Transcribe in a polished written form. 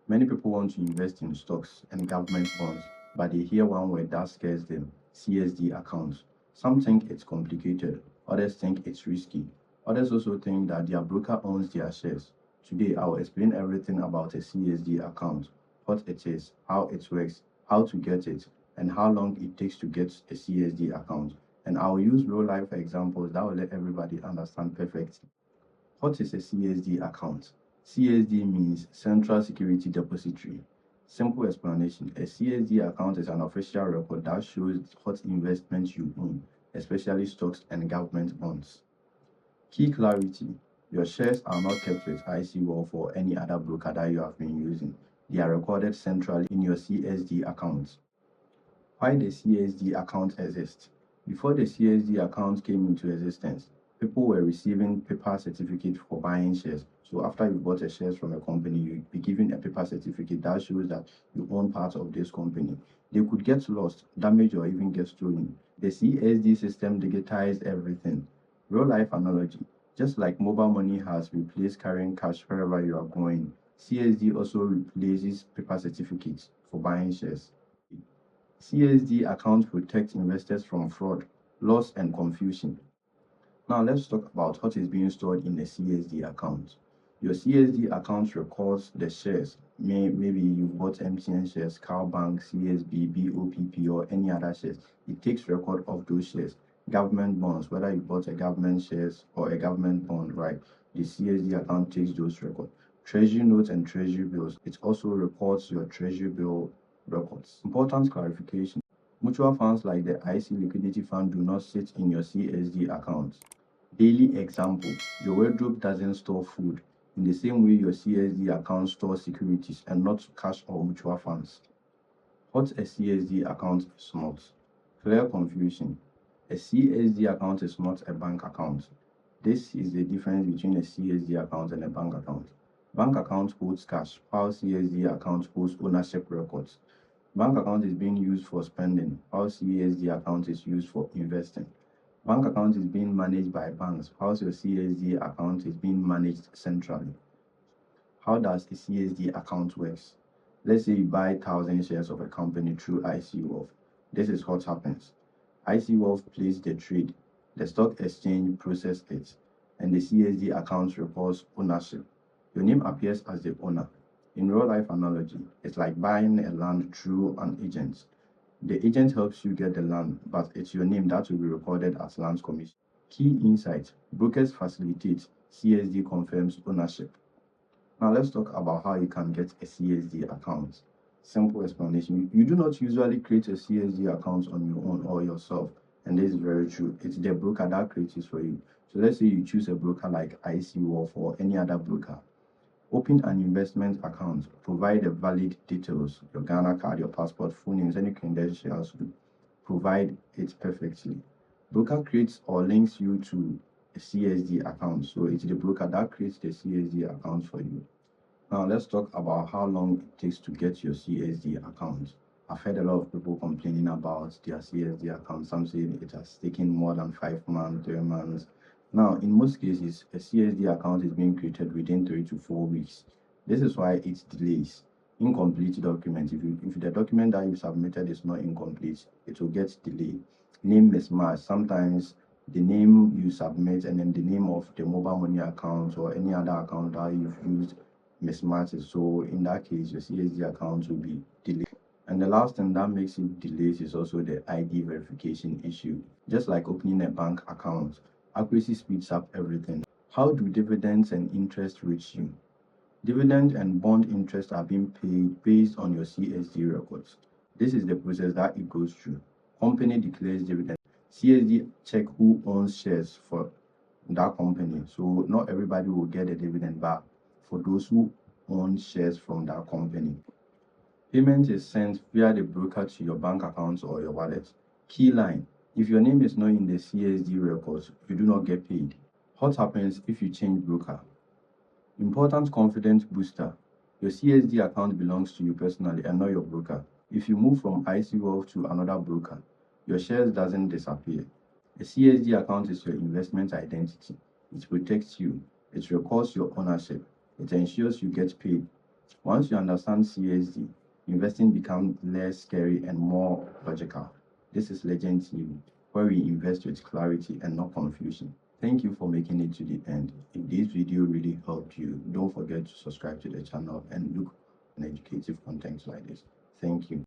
Many people want to invest in stocks and government bonds, but they hear one word that scares them: CSD accounts. Some think it's complicated, others think it's risky. Others also think that their broker owns their shares. Today, I will explain everything about a CSD account, what it is, how it works, how to get it, and how long it takes to get a CSD account. And I will use real life examples that will let everybody understand perfectly. What is a CSD account? CSD means Central Security Depository. Simple explanation: a CSD account is an official record that shows what investments you own, especially stocks and government bonds. Key clarity: your shares are not kept with IC Wealth or any other broker that you have been using. They are recorded centrally in your CSD account. Why the CSD account exists? Before the CSD account came into existence, people were receiving paper certificates for buying shares. So after you bought a shares from a company, you'd be given a paper certificate that shows that you own part of this company. They could get lost, damaged, or even get stolen. The CSD system digitized everything. Real life analogy: just like mobile money has replaced carrying cash wherever you are going, CSD also replaces paper certificates for buying shares. CSD accounts protect investors from fraud, loss, and confusion. Now let's talk about what is being stored in a CSD account. Your CSD account records the shares. Maybe you bought MTN shares, Cowbank, CSB, BOPP, or any other shares. It takes record of those shares. Government bonds, whether you bought a government shares or a government bond, right? The CSD account takes those records. Treasury notes and treasury bills. It also records your treasury bill records. Important clarification: mutual funds like the IC Liquidity Fund do not sit in your CSD account. Daily example: your wardrobe doesn't store food. In the same way, your CSD account stores securities and not cash or mutual funds. What a CSD account is not. Clear confusion: a CSD account is not a bank account. This is the difference between a CSD account and a bank account. Bank account holds cash, while CSD account holds ownership records. Bank account is being used for spending, while CSD account is used for investing. Bank account is being managed by banks, while your CSD account is being managed centrally. How does a CSD account works? Let's say you buy 1,000 shares of a company through IC Wealth. This is what happens. IC Wealth places the trade, the stock exchange processes it, and the CSD account reports ownership. Your name appears as the owner. In real life analogy, it's like buying a land through an agent. The agent helps you get the land, but it's your name that will be recorded as land commission. Key insight: brokers facilitate, CSD confirms ownership. Now let's talk about how you can get a CSD account. Simple explanation: you do not usually create a CSD account on your own or yourself, and this is very true. It's the broker that creates it for you. So let's say you choose a broker like IC Wealth or any other broker. Open an investment account. Provide the valid details: your Ghana card, your passport, full names, any credentials. Provide it perfectly. Broker creates or links you to a CSD account. So it's the broker that creates the CSD account for you. Now let's talk about how long it takes to get your CSD account. I've heard a lot of people complaining about their CSD account. Some say it has taken more than 5 months, 3 months. Now, in most cases, a CSD account is being created within 3 to 4 weeks. This is why it delays. Incomplete document. If the document that you submitted is not incomplete, it will get delayed. Name mismatch. Sometimes the name you submit and then the name of the mobile money account or any other account that you've used mismatches. So in that case, your CSD account will be delayed. And the last thing that makes it delays is also the ID verification issue. Just like opening a bank account, accuracy speeds up everything. How do dividends and interest reach you? Dividend and bond interest are being paid based on your CSD records. This is the process that it goes through. Company declares dividend. CSD check who owns shares for that company. So not everybody will get a dividend back for those who own shares from that company. Payment is sent via the broker to your bank account or your wallet. Key line: if your name is not in the CSD records, you do not get paid. What happens if you change broker? Important confidence booster: your CSD account belongs to you personally and not your broker. If you move from IC Wealth to another broker, your shares doesn't disappear. A CSD account is your investment identity. It protects you. It records your ownership. It ensures you get paid Once you understand CSD, investing becomes less scary and more logical. This is Legend TV, where we invest with clarity and not confusion. Thank you for making it to the end. If this video really helped you, don't forget to subscribe to the channel and look for educative content like this. Thank you.